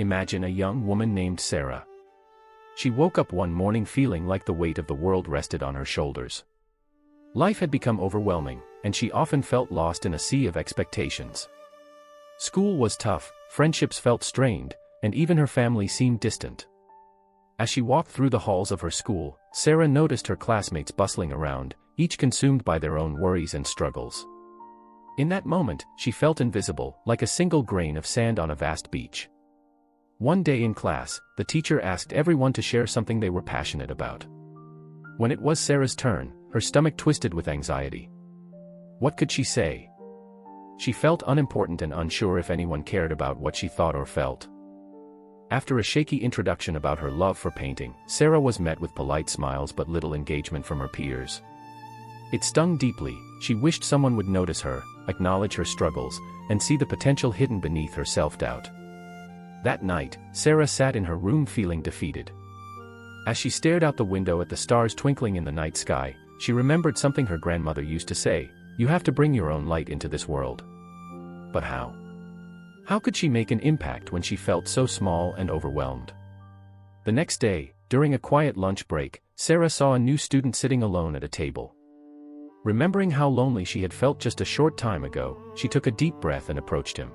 Imagine a young woman named Sarah. She woke up one morning feeling like the weight of the world rested on her shoulders. Life had become overwhelming, and she often felt lost in a sea of expectations. School was tough, friendships felt strained, and even her family seemed distant. As she walked through the halls of her school, Sarah noticed her classmates bustling around, each consumed by their own worries and struggles. In that moment, she felt invisible, like a single grain of sand on a vast beach. One day in class, the teacher asked everyone to share something they were passionate about. When it was Sarah's turn, her stomach twisted with anxiety. What could she say? She felt unimportant and unsure if anyone cared about what she thought or felt. After a shaky introduction about her love for painting, Sarah was met with polite smiles but little engagement from her peers. It stung deeply. She wished someone would notice her, acknowledge her struggles, and see the potential hidden beneath her self-doubt. That night, Sarah sat in her room feeling defeated. As she stared out the window at the stars twinkling in the night sky, she remembered something her grandmother used to say: "You have to bring your own light into this world." But how? How could she make an impact when she felt so small and overwhelmed? The next day, during a quiet lunch break, Sarah saw a new student sitting alone at a table. Remembering how lonely she had felt just a short time ago, she took a deep breath and approached him.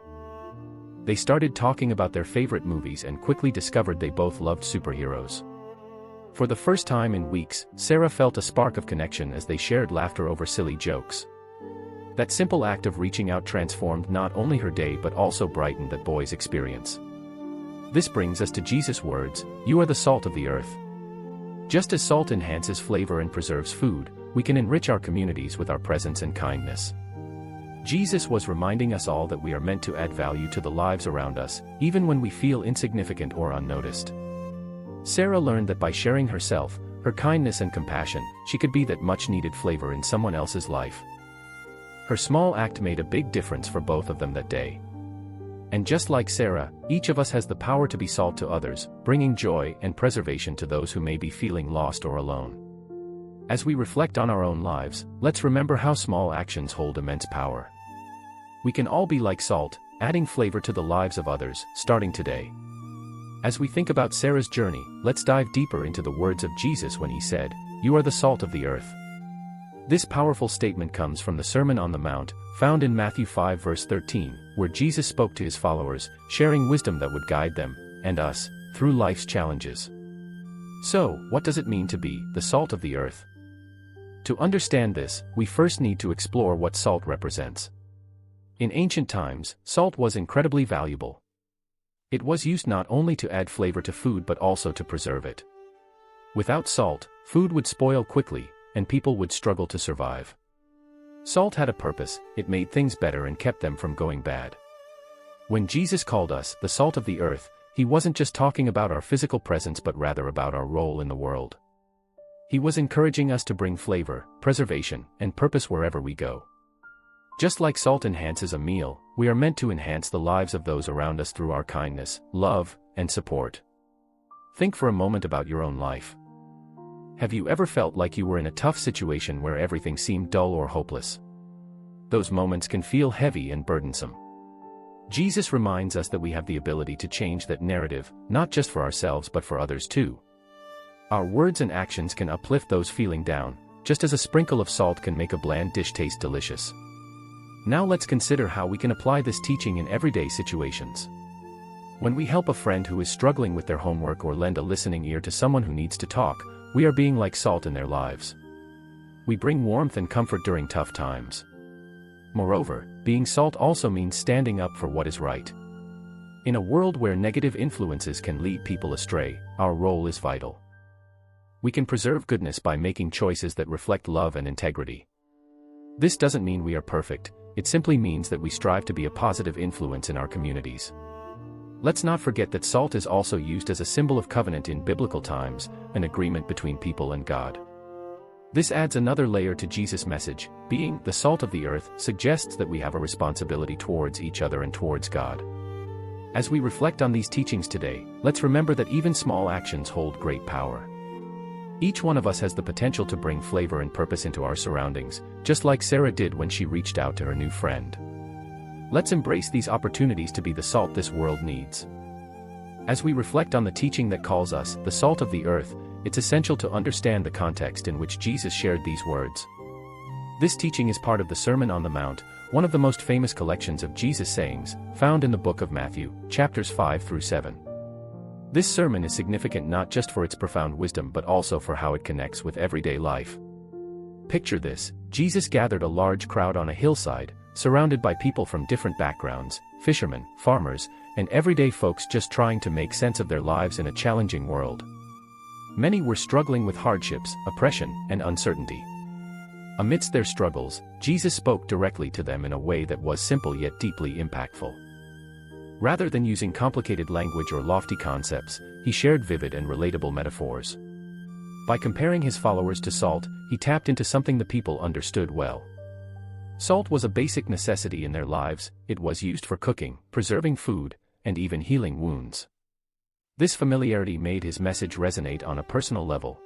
They started talking about their favorite movies and quickly discovered they both loved superheroes. For the first time in weeks, Sarah felt a spark of connection as they shared laughter over silly jokes. That simple act of reaching out transformed not only her day but also brightened that boy's experience. This brings us to Jesus' words, "You are the salt of the earth." Just as salt enhances flavor and preserves food, we can enrich our communities with our presence and kindness. Jesus was reminding us all that we are meant to add value to the lives around us, even when we feel insignificant or unnoticed. Sarah learned that by sharing herself, her kindness and compassion, she could be that much-needed flavor in someone else's life. Her small act made a big difference for both of them that day. And just like Sarah, each of us has the power to be salt to others, bringing joy and preservation to those who may be feeling lost or alone. As we reflect on our own lives, let's remember how small actions hold immense power. We can all be like salt, adding flavor to the lives of others, starting today. As we think about Sarah's journey, let's dive deeper into the words of Jesus when he said, "You are the salt of the earth." This powerful statement comes from the Sermon on the Mount, found in Matthew 5 verse 13, where Jesus spoke to his followers, sharing wisdom that would guide them, and us, through life's challenges. So, what does it mean to be the salt of the earth? To understand this, we first need to explore what salt represents. In ancient times, salt was incredibly valuable. It was used not only to add flavor to food but also to preserve it. Without salt, food would spoil quickly, and people would struggle to survive. Salt had a purpose: it made things better and kept them from going bad. When Jesus called us the salt of the earth, he wasn't just talking about our physical presence but rather about our role in the world. He was encouraging us to bring flavor, preservation, and purpose wherever we go. Just like salt enhances a meal, we are meant to enhance the lives of those around us through our kindness, love, and support. Think for a moment about your own life. Have you ever felt like you were in a tough situation where everything seemed dull or hopeless? Those moments can feel heavy and burdensome. Jesus reminds us that we have the ability to change that narrative, not just for ourselves but for others too. Our words and actions can uplift those feeling down, just as a sprinkle of salt can make a bland dish taste delicious. Now let's consider how we can apply this teaching in everyday situations. When we help a friend who is struggling with their homework or lend a listening ear to someone who needs to talk, we are being like salt in their lives. We bring warmth and comfort during tough times. Moreover, being salt also means standing up for what is right. In a world where negative influences can lead people astray, our role is vital. We can preserve goodness by making choices that reflect love and integrity. This doesn't mean we are perfect. It simply means that we strive to be a positive influence in our communities. Let's not forget that salt is also used as a symbol of covenant in biblical times, an agreement between people and God. This adds another layer to Jesus' message. Being the salt of the earth suggests that we have a responsibility towards each other and towards God. As we reflect on these teachings today, let's remember that even small actions hold great power. Each one of us has the potential to bring flavor and purpose into our surroundings, just like Sarah did when she reached out to her new friend. Let's embrace these opportunities to be the salt this world needs. As we reflect on the teaching that calls us the salt of the earth, it's essential to understand the context in which Jesus shared these words. This teaching is part of the Sermon on the Mount, one of the most famous collections of Jesus' sayings, found in the book of Matthew, chapters 5 through 7. This sermon is significant not just for its profound wisdom but also for how it connects with everyday life. Picture this: Jesus gathered a large crowd on a hillside, surrounded by people from different backgrounds, fishermen, farmers, and everyday folks just trying to make sense of their lives in a challenging world. Many were struggling with hardships, oppression, and uncertainty. Amidst their struggles, Jesus spoke directly to them in a way that was simple yet deeply impactful. Rather than using complicated language or lofty concepts, he shared vivid and relatable metaphors. By comparing his followers to salt, he tapped into something the people understood well. Salt was a basic necessity in their lives. It was used for cooking, preserving food, and even healing wounds. This familiarity made his message resonate on a personal level.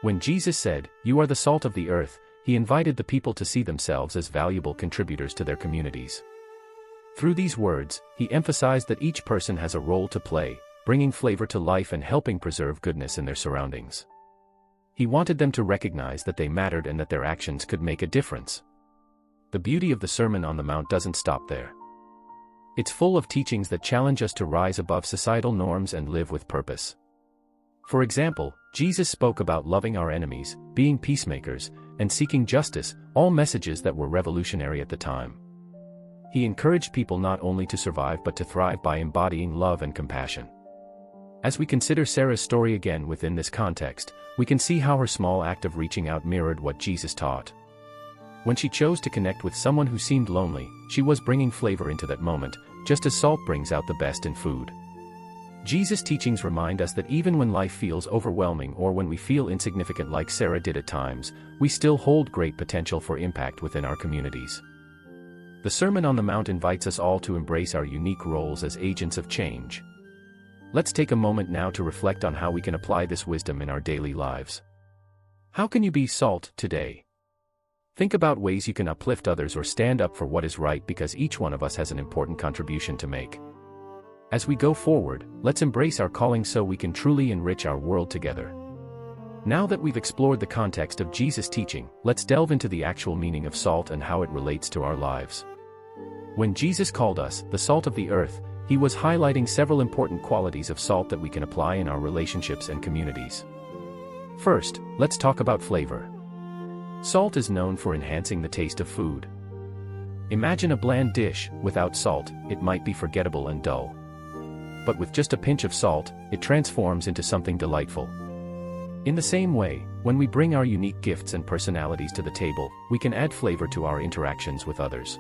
When Jesus said, "You are the salt of the earth," he invited the people to see themselves as valuable contributors to their communities. Through these words, he emphasized that each person has a role to play, bringing flavor to life and helping preserve goodness in their surroundings. He wanted them to recognize that they mattered and that their actions could make a difference. The beauty of the Sermon on the Mount doesn't stop there. It's full of teachings that challenge us to rise above societal norms and live with purpose. For example, Jesus spoke about loving our enemies, being peacemakers, and seeking justice, all messages that were revolutionary at the time. He encouraged people not only to survive but to thrive by embodying love and compassion. As we consider Sarah's story again within this context, we can see how her small act of reaching out mirrored what Jesus taught. When she chose to connect with someone who seemed lonely, she was bringing flavor into that moment, just as salt brings out the best in food. Jesus' teachings remind us that even when life feels overwhelming or when we feel insignificant like Sarah did at times, we still hold great potential for impact within our communities. The Sermon on the Mount invites us all to embrace our unique roles as agents of change. Let's take a moment now to reflect on how we can apply this wisdom in our daily lives. How can you be salt today? Think about ways you can uplift others or stand up for what is right, because each one of us has an important contribution to make. As we go forward, let's embrace our calling so we can truly enrich our world together. Now that we've explored the context of Jesus' teaching, let's delve into the actual meaning of salt and how it relates to our lives. When Jesus called us the salt of the earth, he was highlighting several important qualities of salt that we can apply in our relationships and communities. First, let's talk about flavor. Salt is known for enhancing the taste of food. Imagine a bland dish. Without salt, it might be forgettable and dull. But with just a pinch of salt, it transforms into something delightful. In the same way, when we bring our unique gifts and personalities to the table, we can add flavor to our interactions with others.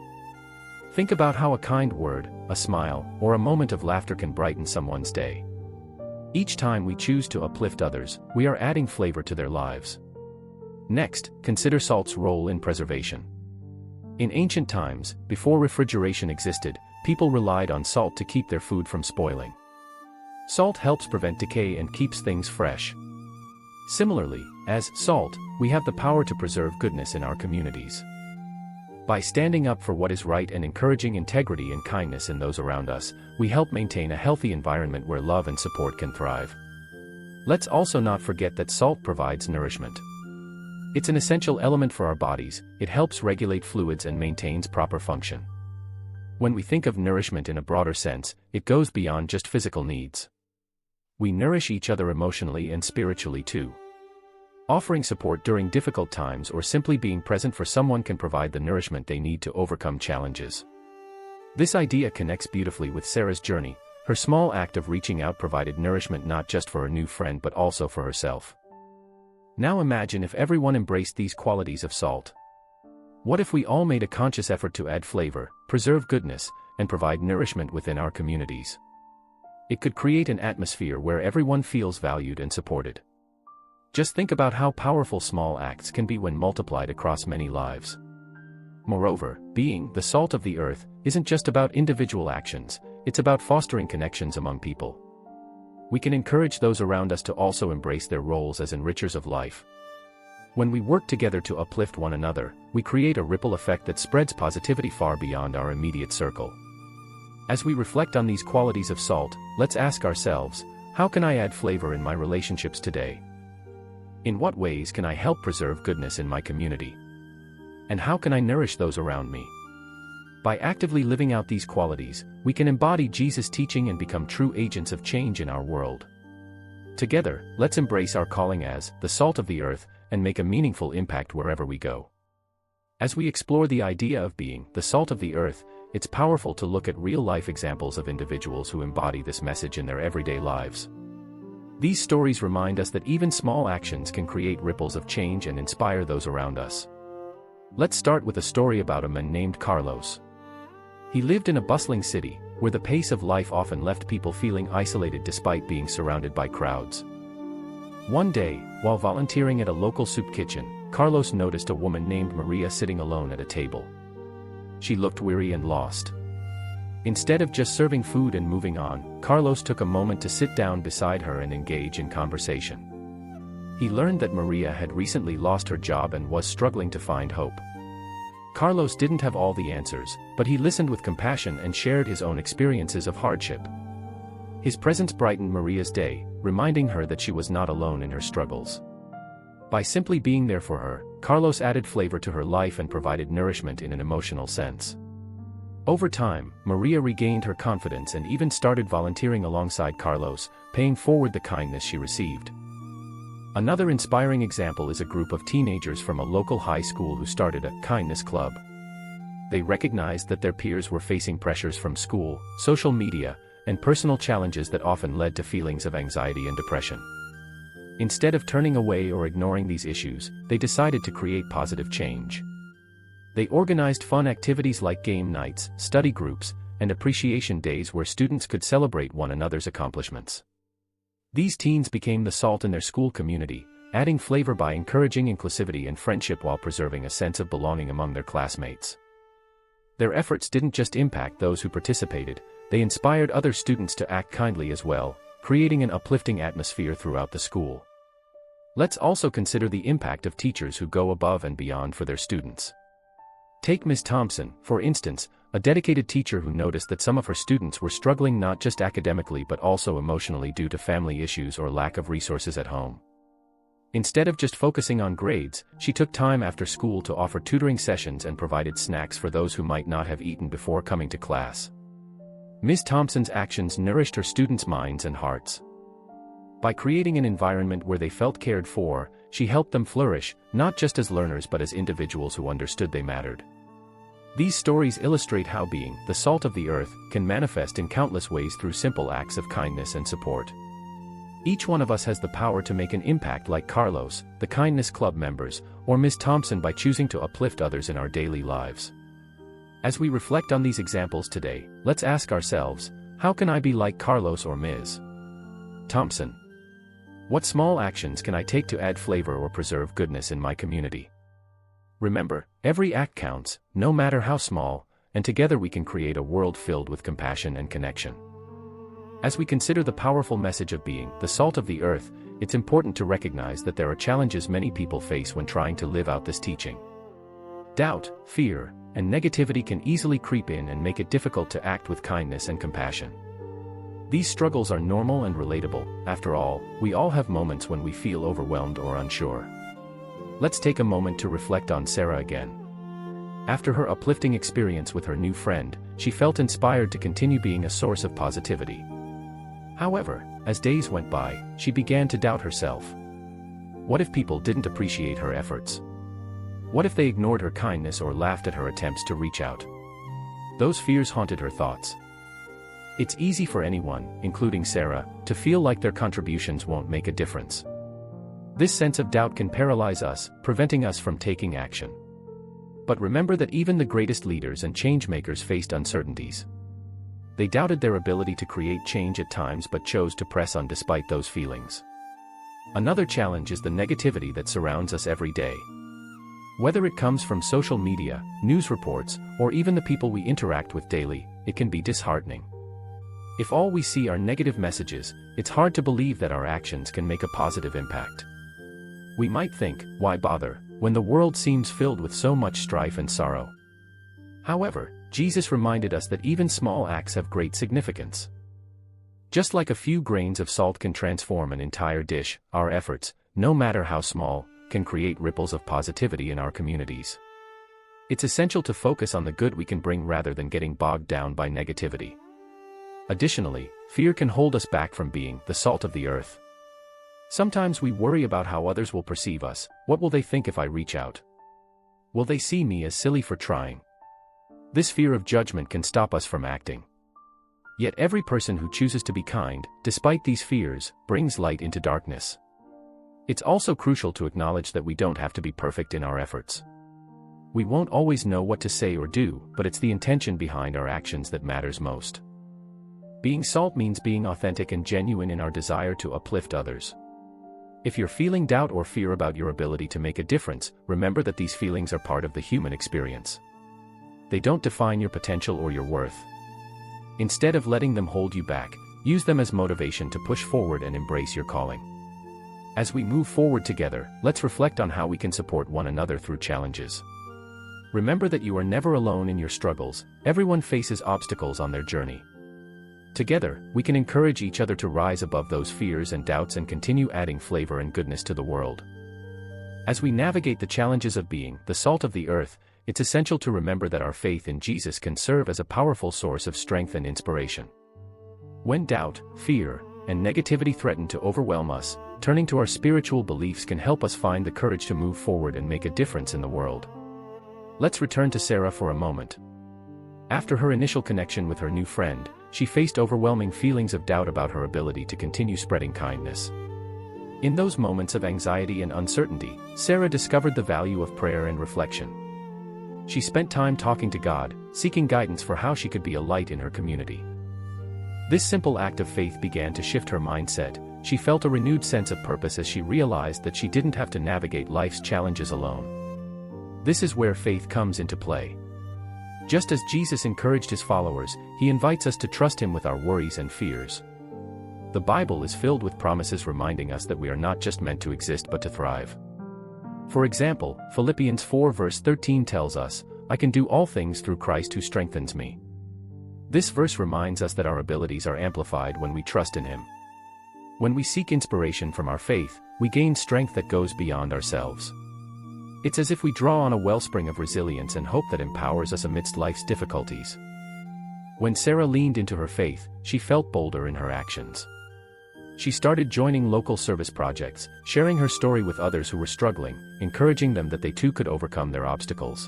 Think about how a kind word, a smile, or a moment of laughter can brighten someone's day. Each time we choose to uplift others, we are adding flavor to their lives. Next, consider salt's role in preservation. In ancient times, before refrigeration existed, people relied on salt to keep their food from spoiling. Salt helps prevent decay and keeps things fresh. Similarly, as salt, we have the power to preserve goodness in our communities. By standing up for what is right and encouraging integrity and kindness in those around us, we help maintain a healthy environment where love and support can thrive. Let's also not forget that salt provides nourishment. It's an essential element for our bodies. It helps regulate fluids and maintains proper function. When we think of nourishment in a broader sense, it goes beyond just physical needs. We nourish each other emotionally and spiritually too. Offering support during difficult times or simply being present for someone can provide the nourishment they need to overcome challenges. This idea connects beautifully with Sarah's journey. Her small act of reaching out provided nourishment not just for her new friend but also for herself. Now imagine if everyone embraced these qualities of salt. What if we all made a conscious effort to add flavor, preserve goodness, and provide nourishment within our communities? It could create an atmosphere where everyone feels valued and supported. Just think about how powerful small acts can be when multiplied across many lives. Moreover, being the salt of the earth isn't just about individual actions, it's about fostering connections among people. We can encourage those around us to also embrace their roles as enrichers of life. When we work together to uplift one another, we create a ripple effect that spreads positivity far beyond our immediate circle. As we reflect on these qualities of salt, let's ask ourselves, how can I add flavor in my relationships today? In what ways can I help preserve goodness in my community? And how can I nourish those around me? By actively living out these qualities, we can embody Jesus' teaching and become true agents of change in our world. Together, let's embrace our calling as the salt of the earth and make a meaningful impact wherever we go. As we explore the idea of being the salt of the earth, it's powerful to look at real-life examples of individuals who embody this message in their everyday lives. These stories remind us that even small actions can create ripples of change and inspire those around us. Let's start with a story about a man named Carlos. He lived in a bustling city, where the pace of life often left people feeling isolated despite being surrounded by crowds. One day, while volunteering at a local soup kitchen, Carlos noticed a woman named Maria sitting alone at a table. She looked weary and lost. Instead of just serving food and moving on, Carlos took a moment to sit down beside her and engage in conversation. He learned that Maria had recently lost her job and was struggling to find hope. Carlos didn't have all the answers, but he listened with compassion and shared his own experiences of hardship. His presence brightened Maria's day, reminding her that she was not alone in her struggles. By simply being there for her, Carlos added flavor to her life and provided nourishment in an emotional sense. Over time, Maria regained her confidence and even started volunteering alongside Carlos, paying forward the kindness she received. Another inspiring example is a group of teenagers from a local high school who started a kindness club. They recognized that their peers were facing pressures from school, social media, and personal challenges that often led to feelings of anxiety and depression. Instead of turning away or ignoring these issues, they decided to create positive change. They organized fun activities like game nights, study groups, and appreciation days where students could celebrate one another's accomplishments. These teens became the salt in their school community, adding flavor by encouraging inclusivity and friendship while preserving a sense of belonging among their classmates. Their efforts didn't just impact those who participated, they inspired other students to act kindly as well, creating an uplifting atmosphere throughout the school. Let's also consider the impact of teachers who go above and beyond for their students. Take Ms. Thompson, for instance, a dedicated teacher who noticed that some of her students were struggling not just academically but also emotionally due to family issues or lack of resources at home. Instead of just focusing on grades, she took time after school to offer tutoring sessions and provided snacks for those who might not have eaten before coming to class. Ms. Thompson's actions nourished her students' minds and hearts. By creating an environment where they felt cared for, she helped them flourish, not just as learners but as individuals who understood they mattered. These stories illustrate how being the salt of the earth can manifest in countless ways through simple acts of kindness and support. Each one of us has the power to make an impact like Carlos, the Kindness Club members, or Ms. Thompson by choosing to uplift others in our daily lives. As we reflect on these examples today, let's ask ourselves, how can I be like Carlos or Ms. Thompson? What small actions can I take to add flavor or preserve goodness in my community? Remember, every act counts, no matter how small, and together we can create a world filled with compassion and connection. As we consider the powerful message of being the salt of the earth, it's important to recognize that there are challenges many people face when trying to live out this teaching. Doubt, fear, and negativity can easily creep in and make it difficult to act with kindness and compassion. These struggles are normal and relatable. After all, we all have moments when we feel overwhelmed or unsure. Let's take a moment to reflect on Sarah again. After her uplifting experience with her new friend, she felt inspired to continue being a source of positivity. However, as days went by, she began to doubt herself. What if people didn't appreciate her efforts? What if they ignored her kindness or laughed at her attempts to reach out? Those fears haunted her thoughts. It's easy for anyone, including Sarah, to feel like their contributions won't make a difference. This sense of doubt can paralyze us, preventing us from taking action. But remember that even the greatest leaders and change-makers faced uncertainties. They doubted their ability to create change at times but chose to press on despite those feelings. Another challenge is the negativity that surrounds us every day. Whether it comes from social media, news reports, or even the people we interact with daily, it can be disheartening. If all we see are negative messages, it's hard to believe that our actions can make a positive impact. We might think, why bother, when the world seems filled with so much strife and sorrow? However, Jesus reminded us that even small acts have great significance. Just like a few grains of salt can transform an entire dish, our efforts, no matter how small, can create ripples of positivity in our communities. It's essential to focus on the good we can bring rather than getting bogged down by negativity. Additionally, fear can hold us back from being the salt of the earth. Sometimes we worry about how others will perceive us. What will they think if I reach out? Will they see me as silly for trying? This fear of judgment can stop us from acting. Yet every person who chooses to be kind, despite these fears, brings light into darkness. It's also crucial to acknowledge that we don't have to be perfect in our efforts. We won't always know what to say or do, but it's the intention behind our actions that matters most. Being salt means being authentic and genuine in our desire to uplift others. If you're feeling doubt or fear about your ability to make a difference, remember that these feelings are part of the human experience. They don't define your potential or your worth. Instead of letting them hold you back, use them as motivation to push forward and embrace your calling. As we move forward together, let's reflect on how we can support one another through challenges. Remember that you are never alone in your struggles. Everyone faces obstacles on their journey. Together, we can encourage each other to rise above those fears and doubts and continue adding flavor and goodness to the world. As we navigate the challenges of being the salt of the earth, it's essential to remember that our faith in Jesus can serve as a powerful source of strength and inspiration. When doubt, fear, and negativity threaten to overwhelm us, turning to our spiritual beliefs can help us find the courage to move forward and make a difference in the world. Let's return to Sarah for a moment. After her initial connection with her new friend, she faced overwhelming feelings of doubt about her ability to continue spreading kindness. In those moments of anxiety and uncertainty, Sarah discovered the value of prayer and reflection. She spent time talking to God, seeking guidance for how she could be a light in her community. This simple act of faith began to shift her mindset. She felt a renewed sense of purpose as she realized that she didn't have to navigate life's challenges alone. This is where faith comes into play. Just as Jesus encouraged his followers, he invites us to trust him with our worries and fears. The Bible is filled with promises reminding us that we are not just meant to exist but to thrive. For example, Philippians 4 verse 13 tells us, "I can do all things through Christ who strengthens me." This verse reminds us that our abilities are amplified when we trust in him. When we seek inspiration from our faith, we gain strength that goes beyond ourselves. It's as if we draw on a wellspring of resilience and hope that empowers us amidst life's difficulties. When Sarah leaned into her faith, she felt bolder in her actions. She started joining local service projects, sharing her story with others who were struggling, encouraging them that they too could overcome their obstacles.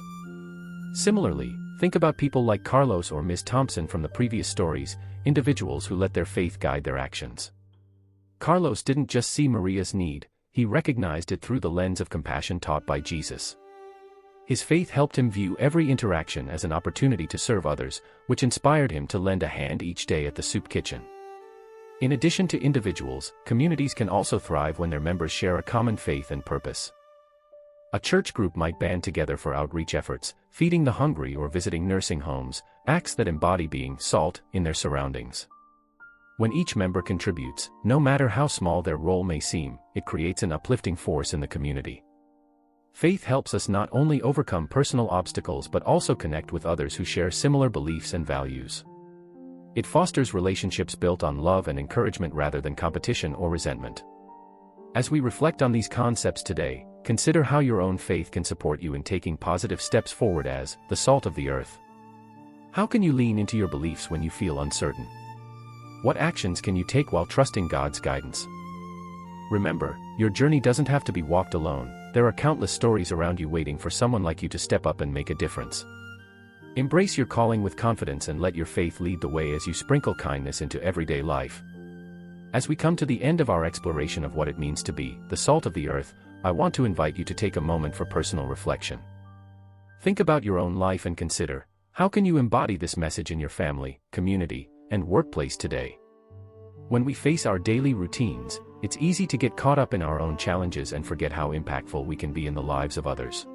Similarly, think about people like Carlos or Ms. Thompson from the previous stories, individuals who let their faith guide their actions. Carlos didn't just see Maria's need, he recognized it through the lens of compassion taught by Jesus. His faith helped him view every interaction as an opportunity to serve others, which inspired him to lend a hand each day at the soup kitchen. In addition to individuals, communities can also thrive when their members share a common faith and purpose. A church group might band together for outreach efforts, feeding the hungry or visiting nursing homes, acts that embody being salt in their surroundings. When each member contributes, no matter how small their role may seem, it creates an uplifting force in the community. Faith helps us not only overcome personal obstacles but also connect with others who share similar beliefs and values. It fosters relationships built on love and encouragement rather than competition or resentment. As we reflect on these concepts today, consider how your own faith can support you in taking positive steps forward as the salt of the earth. How can you lean into your beliefs when you feel uncertain? What actions can you take while trusting God's guidance? Remember, your journey doesn't have to be walked alone. There are countless stories around you waiting for someone like you to step up and make a difference. Embrace your calling with confidence and let your faith lead the way as you sprinkle kindness into everyday life. As we come to the end of our exploration of what it means to be the salt of the earth, I want to invite you to take a moment for personal reflection. Think about your own life and consider, how can you embody this message in your family, community, and workplace today? When we face our daily routines, it's easy to get caught up in our own challenges and forget how impactful we can be in the lives of others.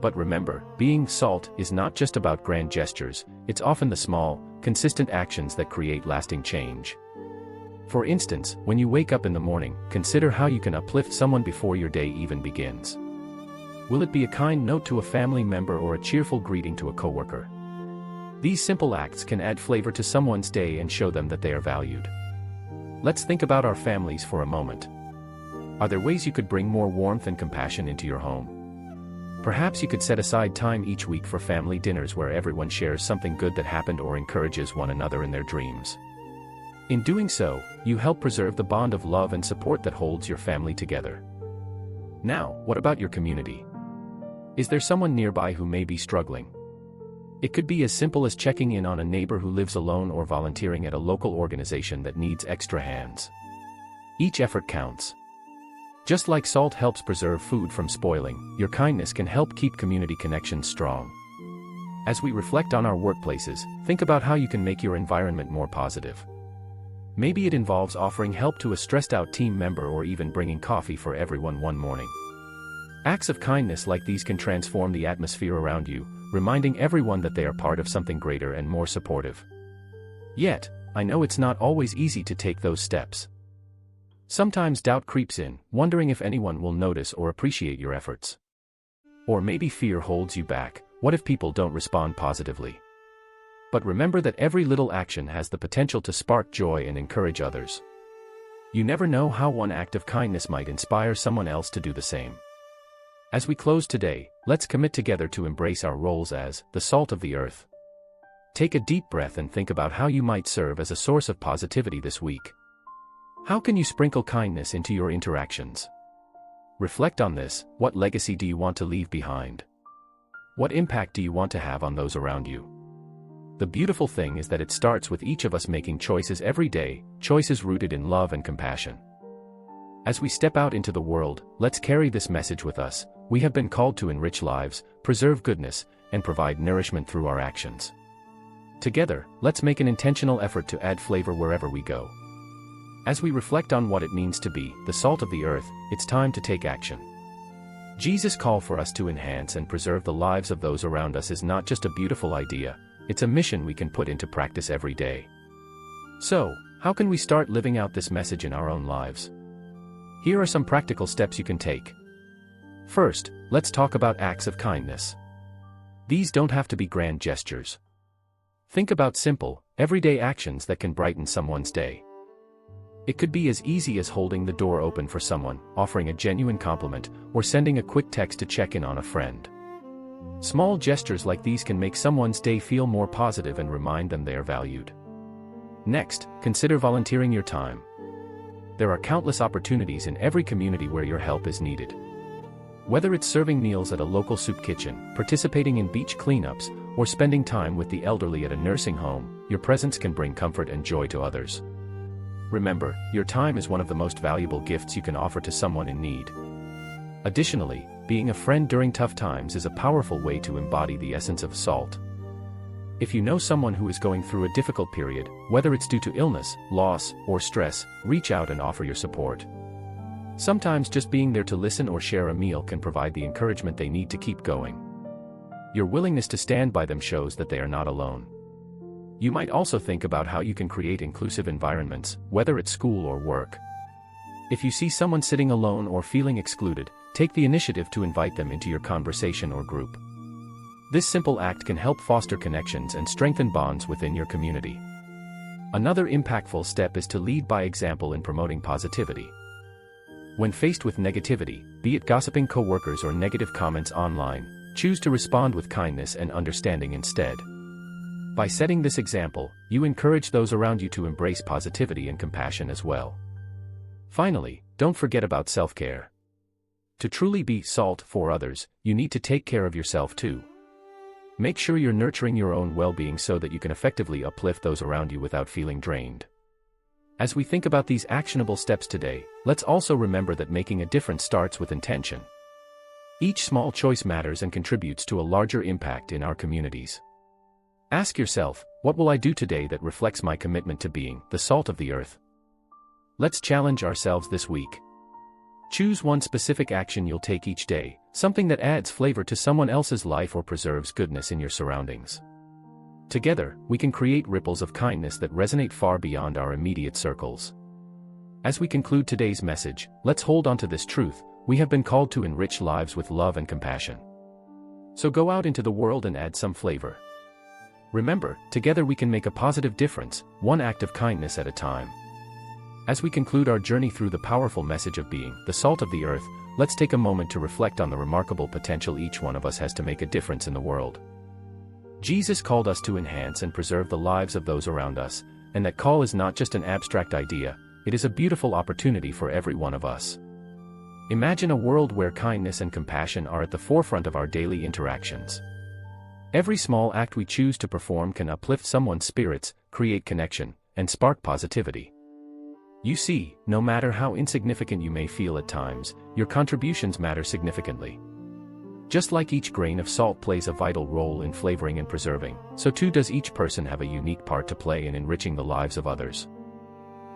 But remember, being salt is not just about grand gestures, it's often the small, consistent actions that create lasting change. For instance, when you wake up in the morning, consider how you can uplift someone before your day even begins. Will it be a kind note to a family member or a cheerful greeting to a coworker? These simple acts can add flavor to someone's day and show them that they are valued. Let's think about our families for a moment. Are there ways you could bring more warmth and compassion into your home? Perhaps you could set aside time each week for family dinners where everyone shares something good that happened or encourages one another in their dreams. In doing so, you help preserve the bond of love and support that holds your family together. Now, what about your community? Is there someone nearby who may be struggling? It could be as simple as checking in on a neighbor who lives alone or volunteering at a local organization that needs extra hands. Each effort counts. Just like salt helps preserve food from spoiling, your kindness can help keep community connections strong. As we reflect on our workplaces, think about how you can make your environment more positive. Maybe it involves offering help to a stressed-out team member or even bringing coffee for everyone one morning. Acts of kindness like these can transform the atmosphere around you, reminding everyone that they are part of something greater and more supportive. Yet, I know it's not always easy to take those steps. Sometimes doubt creeps in, wondering if anyone will notice or appreciate your efforts. Or maybe fear holds you back. What if people don't respond positively? But remember that every little action has the potential to spark joy and encourage others. You never know how one act of kindness might inspire someone else to do the same. As we close today, let's commit together to embrace our roles as the salt of the earth. Take a deep breath and think about how you might serve as a source of positivity this week. How can you sprinkle kindness into your interactions? Reflect on this. What legacy do you want to leave behind? What impact do you want to have on those around you? The beautiful thing is that it starts with each of us making choices every day, choices rooted in love and compassion. As we step out into the world, let's carry this message with us. We have been called to enrich lives, preserve goodness, and provide nourishment through our actions. Together, let's make an intentional effort to add flavor wherever we go. As we reflect on what it means to be the salt of the earth, it's time to take action. Jesus' call for us to enhance and preserve the lives of those around us is not just a beautiful idea, it's a mission we can put into practice every day. So, how can we start living out this message in our own lives? Here are some practical steps you can take. First, let's talk about acts of kindness. These don't have to be grand gestures. Think about simple, everyday actions that can brighten someone's day. It could be as easy as holding the door open for someone, offering a genuine compliment, or sending a quick text to check in on a friend. Small gestures like these can make someone's day feel more positive and remind them they are valued. Next, consider volunteering your time. There are countless opportunities in every community where your help is needed. Whether it's serving meals at a local soup kitchen, participating in beach cleanups, or spending time with the elderly at a nursing home, your presence can bring comfort and joy to others. Remember, your time is one of the most valuable gifts you can offer to someone in need. Additionally, being a friend during tough times is a powerful way to embody the essence of salt. If you know someone who is going through a difficult period, whether it's due to illness, loss, or stress, reach out and offer your support. Sometimes just being there to listen or share a meal can provide the encouragement they need to keep going. Your willingness to stand by them shows that they are not alone. You might also think about how you can create inclusive environments, whether at school or work. If you see someone sitting alone or feeling excluded, take the initiative to invite them into your conversation or group. This simple act can help foster connections and strengthen bonds within your community. Another impactful step is to lead by example in promoting positivity. When faced with negativity, be it gossiping coworkers or negative comments online, choose to respond with kindness and understanding instead. By setting this example, you encourage those around you to embrace positivity and compassion as well. Finally, don't forget about self-care. To truly be salt for others, you need to take care of yourself too. Make sure you're nurturing your own well-being so that you can effectively uplift those around you without feeling drained. As we think about these actionable steps today, let's also remember that making a difference starts with intention. Each small choice matters and contributes to a larger impact in our communities. Ask yourself, what will I do today that reflects my commitment to being the salt of the earth? Let's challenge ourselves this week. Choose one specific action you'll take each day, something that adds flavor to someone else's life or preserves goodness in your surroundings. Together, we can create ripples of kindness that resonate far beyond our immediate circles. As we conclude today's message, let's hold on to this truth: we have been called to enrich lives with love and compassion. So go out into the world and add some flavor. Remember, together we can make a positive difference, one act of kindness at a time. As we conclude our journey through the powerful message of being the salt of the earth, let's take a moment to reflect on the remarkable potential each one of us has to make a difference in the world. Jesus called us to enhance and preserve the lives of those around us, and that call is not just an abstract idea, it is a beautiful opportunity for every one of us. Imagine a world where kindness and compassion are at the forefront of our daily interactions. Every small act we choose to perform can uplift someone's spirits, create connection, and spark positivity. You see, no matter how insignificant you may feel at times, your contributions matter significantly. Just like each grain of salt plays a vital role in flavoring and preserving, so too does each person have a unique part to play in enriching the lives of others.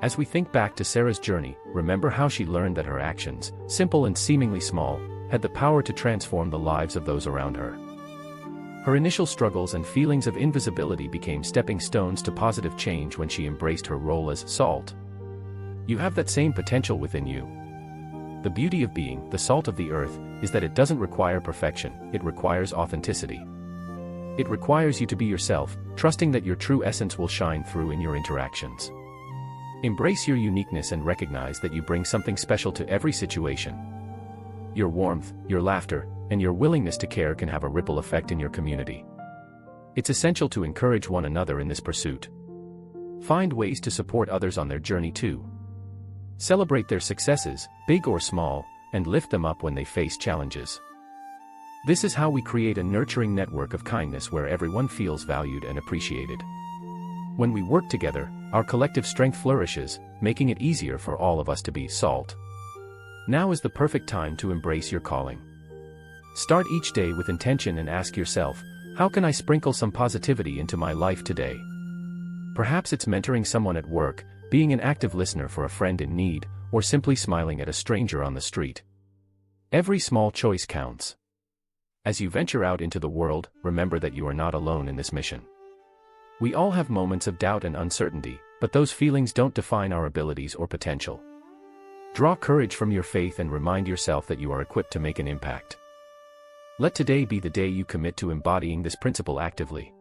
As we think back to Sarah's journey, remember how she learned that her actions, simple and seemingly small, had the power to transform the lives of those around her. Her initial struggles and feelings of invisibility became stepping stones to positive change when she embraced her role as salt. You have that same potential within you. The beauty of being the salt of the earth is that it doesn't require perfection, it requires authenticity. It requires you to be yourself, trusting that your true essence will shine through in your interactions. Embrace your uniqueness and recognize that you bring something special to every situation. Your warmth, your laughter, and your willingness to care can have a ripple effect in your community. It's essential to encourage one another in this pursuit. Find ways to support others on their journey too. Celebrate their successes, big or small, and lift them up when they face challenges. This is how we create a nurturing network of kindness where everyone feels valued and appreciated. When we work together, our collective strength flourishes, making it easier for all of us to be salt. Now is the perfect time to embrace your calling. Start each day with intention and ask yourself, how can I sprinkle some positivity into my life today? Perhaps it's mentoring someone at work, being an active listener for a friend in need, or simply smiling at a stranger on the street. Every small choice counts. As you venture out into the world, remember that you are not alone in this mission. We all have moments of doubt and uncertainty, but those feelings don't define our abilities or potential. Draw courage from your faith and remind yourself that you are equipped to make an impact. Let today be the day you commit to embodying this principle actively.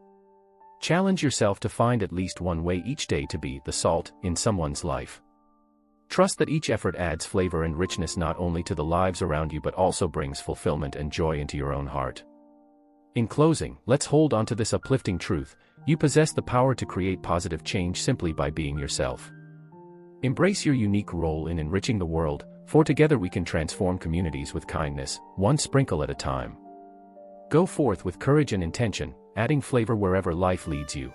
Challenge yourself to find at least one way each day to be the salt in someone's life. Trust that each effort adds flavor and richness not only to the lives around you but also brings fulfillment and joy into your own heart. In closing, let's hold on to this uplifting truth: you possess the power to create positive change simply by being yourself. Embrace your unique role in enriching the world, for together we can transform communities with kindness, one sprinkle at a time. Go forth with courage and intention, adding flavor wherever life leads you.